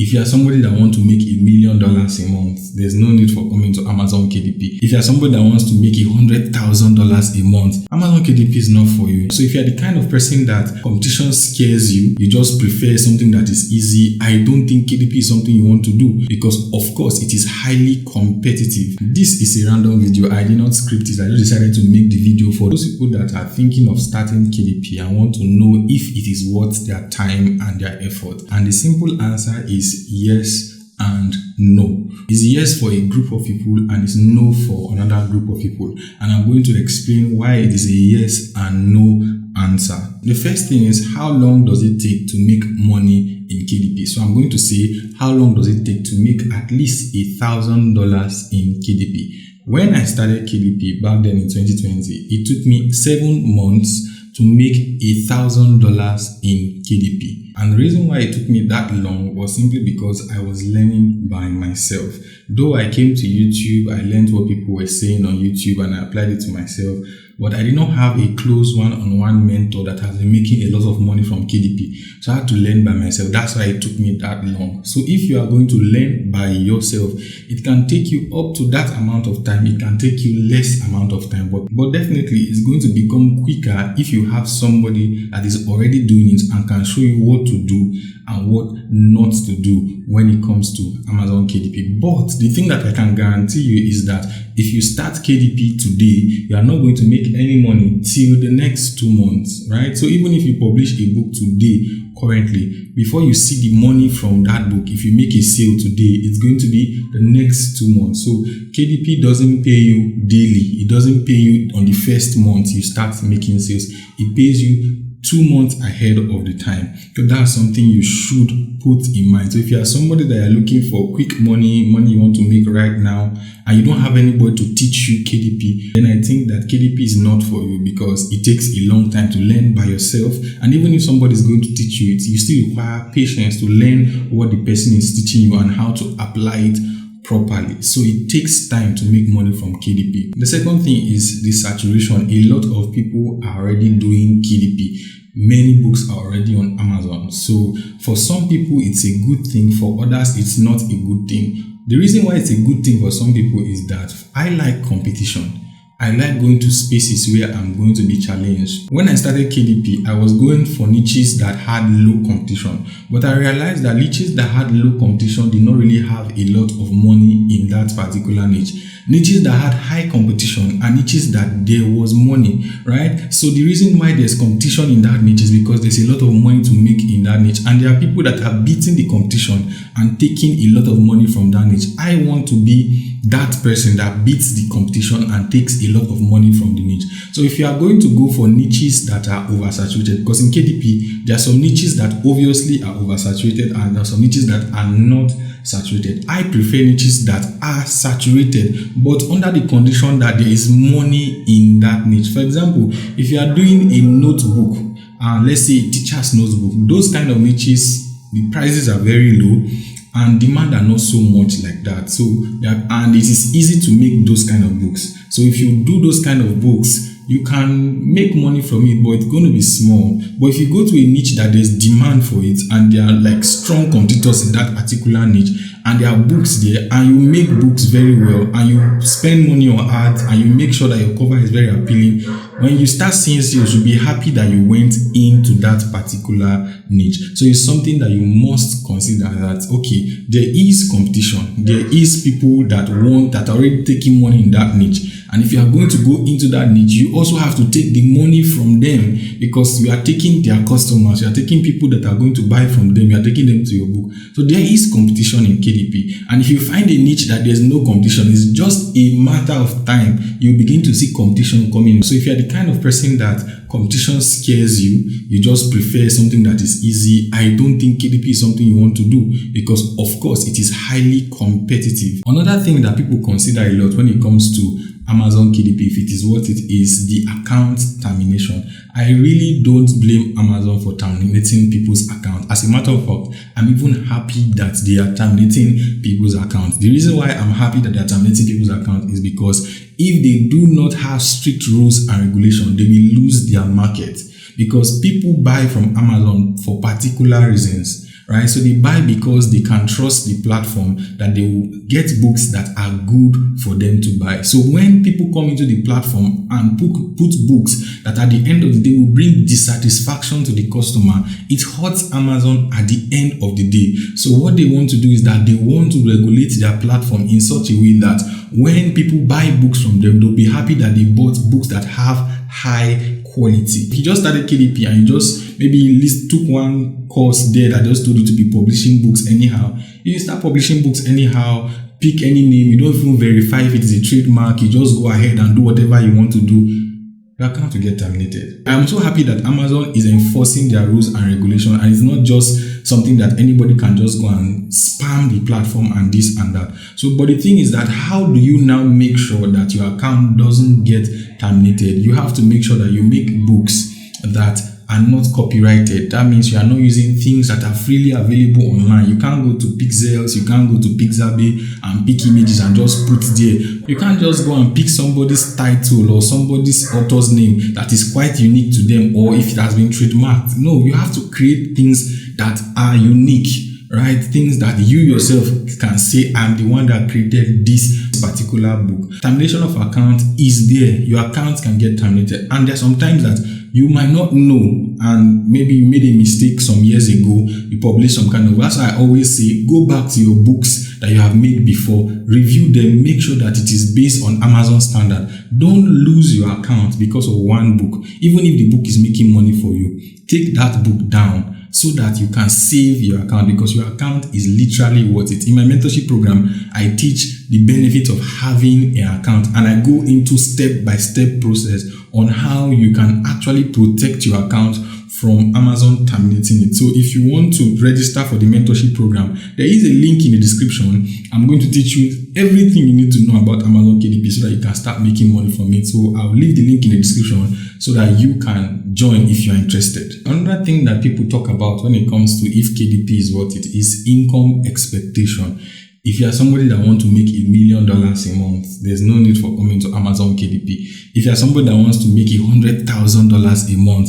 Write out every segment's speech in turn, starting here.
If you are somebody that wants to make $1 million a month, there's no need for coming to Amazon KDP. If you are somebody that wants to make $100,000 a month, Amazon KDP is not for you. So if you are the kind of person that competition scares you, you just prefer something that is easy, I don't think KDP is something you want to do, because of course it is highly competitive. This is a random video. I did not script it. I just decided to make the video for those people that are thinking of starting KDP and want to know if it is worth their time and their effort. And the simple answer is yes and no. It's yes for a group of people and it's no for another group of people. And I'm going to explain why it is a yes and no answer. The first thing is, how long does it take to make money in KDP? So I'm going to say, how long does it take to make at least $1,000 in KDP? When I started KDP back then in 2020, it took me 7 months to make $1,000 in KDP. And the reason why it took me that long was simply because I was learning by myself. Though I came to YouTube, I learned what people were saying on YouTube and I applied it to myself. But I did not have a close one-on-one mentor that has been making a lot of money from KDP. So I had to learn by myself. That's why it took me that long. So if you are going to learn by yourself, it can take you up to that amount of time. It can take you less amount of time. But definitely it's going to become quicker if you have somebody that is already doing it and can show you what to do and what not to do when it comes to Amazon KDP. But the thing that I can guarantee you is that if you start KDP today, you are not going to make any money till the next 2 months, right? So even if you publish a book today, currently, before you see the money from that book, if you make a sale today, it's going to be the next 2 months. So KDP doesn't pay you daily. It doesn't pay you on the first month you start making sales. It pays you 2 months ahead of the time. So that's something you should put in mind. So if you are somebody that are looking for quick money you want to make right now, and you don't have anybody to teach you KDP, then I think that KDP is not for you, because it takes a long time to learn by yourself. And even if somebody is going to teach you, you still require patience to learn what the person is teaching you and how to apply it properly. So it takes time to make money from KDP. The second thing is the saturation. A lot of people are already doing KDP. Many books are already on Amazon. So for some people, it's a good thing. For others, it's not a good thing. The reason why it's a good thing for some people is that I like competition. I like going to spaces where I'm going to be challenged. When I started KDP, I was going for niches that had low competition. But I realized that niches that had low competition did not really have a lot of money in that particular niche. Niches that had high competition and niches that there was money, right? So the reason why there's competition in that niche is because there's a lot of money to make in that niche. And there are people that have beaten the competition and taken a lot of money from that niche. I want to be that person that beats the competition and takes a lot of money from the niche. So if you are going to go for niches that are oversaturated, because in KDP, there are some niches that obviously are oversaturated and there are some niches that are not saturated. I prefer niches that are saturated, but under the condition that there is money in that niche. For example, if you are doing a notebook, let's say a teacher's notebook, those kind of niches, the prices are very low and demand are not so much like that. So, and it is easy to make those kind of books. So if you do those kind of books, you can make money from it, but it's going to be small. But if you go to a niche that there's demand for it and there are like strong competitors in that particular niche and there are books there and you make books very well and you spend money on ads and you make sure that your cover is very appealing, when you start seeing sales, you'll be happy that you went into that particular niche. So it's something that you must consider that, okay, there is competition. There is people that are already taking money in that niche. And if you are going to go into that niche, you also have to take the money from them, because you are taking their customers, you are taking people that are going to buy from them, you are taking them to your book. So there is competition in KDP. And if you find a niche that there's no competition, it's just a matter of time, you begin to see competition coming. So if you are the kind of person that competition scares you, you just prefer something that is easy, I don't think KDP is something you want to do, because of course it is highly competitive. Another thing that people consider a lot when it comes to Amazon KDP, if it is what it is, the account termination. I really don't blame Amazon for terminating people's account. As a matter of fact, I'm even happy that they are terminating people's accounts. The reason why I'm happy that they are terminating people's account is because if they do not have strict rules and regulations, they will lose their market, because people buy from Amazon for particular reasons. right? So they buy because they can trust the platform that they will get books that are good for them to buy. So when people come into the platform and put books that at the end of the day will bring dissatisfaction to the customer, it hurts Amazon at the end of the day. So what they want to do is that they want to regulate their platform in such a way that when people buy books from them, they'll be happy that they bought books that have high quality. If you just started KDP and you just maybe took one course there that just told you to be publishing books anyhow, you start publishing books anyhow, pick any name, you don't even verify if it is a trademark, you just go ahead and do whatever you want to do, your account will get terminated. I'm so happy that Amazon is enforcing their rules and regulation, and it's not just something that anybody can just go and spam the platform and this and that. So, but the thing is that how do you now make sure that your account doesn't get terminated? You have to make sure that you make books that are not copyrighted. That means you are not using things that are freely available online. You can't go to Pixels, you can't go to Pixabay and pick images and just put there. You can't just go and pick somebody's title or somebody's author's name that is quite unique to them, or if it has been trademarked. No, you have to create things that are unique, right? Things that you yourself can say, I'm the one that created this particular book. Termination of account is there. Your account can get terminated. And there's sometimes that you might not know, and maybe you made a mistake some years ago, you published some kind of, that's why I always say, go back to your books that you have made before, review them, make sure that it is based on Amazon standard. Don't lose your account because of one book. Even if the book is making money for you, take that book down so that you can save your account, because your account is literally worth it. In my mentorship program, I teach the benefit of having an account, and I go into step-by-step process on how you can actually protect your account from Amazon terminating it. So if you want to register for the mentorship program, there is a link in the description. I'm going to teach you everything you need to know about Amazon KDP so that you can start making money from it. So I'll leave the link in the description so that you can join if you're interested. Another thing that people talk about when it comes to if KDP is worth it is income expectation. If you are somebody that wants to make $1 million a month, there's no need for coming to Amazon KDP. If you are somebody that wants to make $100,000 a month,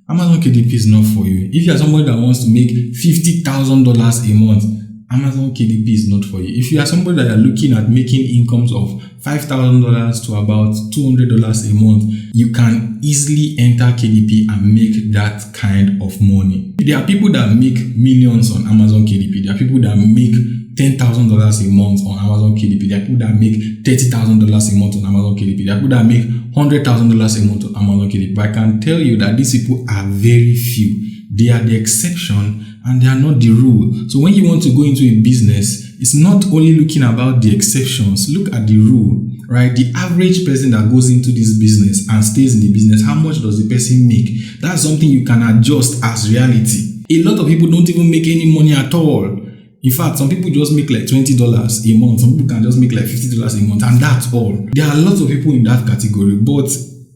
Amazon KDP is not for you. If you are somebody that wants to make $50,000 a month, Amazon KDP is not for you. If you are somebody that are looking at making incomes of $5,000 to about $200 a month, you can easily enter KDP and make that kind of money. There are people that make millions on Amazon KDP. There are people that make $10,000 a month on Amazon KDP. There are people that make $30,000 a month on Amazon KDP. There are people that make $100,000 a month on Amazon KDP. But I can tell you that these people are very few. They are the exception and they are not the rule. So when you want to go into a business, it's not only looking about the exceptions. Look at the rule, right? The average person that goes into this business and stays in the business, how much does the person make? That's something you can adjust as reality. A lot of people don't even make any money at all. In fact, some people just make like $20 a month. Some people can just make like $50 a month, and that's all. There are lots of people in that category, but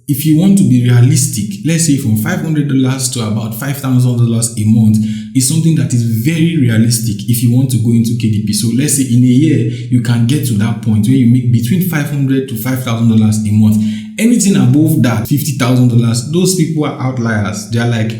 if you want to be realistic, let's say from $500 to about $5,000 a month is something that is very realistic if you want to go into KDP. So let's say in a year, you can get to that point where you make between $500 to $5,000 a month. Anything above that, $50,000, those people are outliers. They are like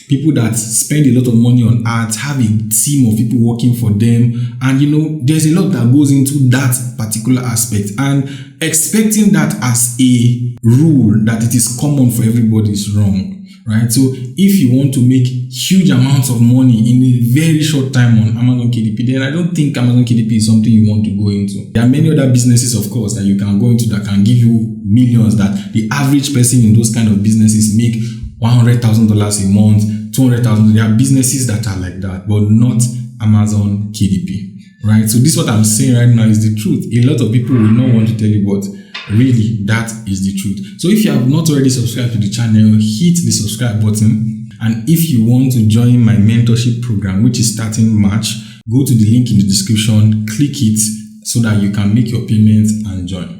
people that spend a lot of money on ads, have a team of people working for them. And there's a lot that goes into that particular aspect. And expecting that as a rule that it is common for everybody is wrong, right? So if you want to make huge amounts of money in a very short time on Amazon KDP, then I don't think Amazon KDP is something you want to go into. There are many other businesses, of course, that you can go into that can give you millions, that the average person in those kind of businesses make $100,000 a month, $200,000. There are businesses that are like that, but not Amazon KDP, right? So this is what I'm saying right now is the truth. A lot of people will not want to tell you, but really that is the truth. So if you have not already subscribed to the channel, hit the subscribe button. And if you want to join my mentorship program, which is starting March, go to the link in the description, click it so that you can make your payments and join.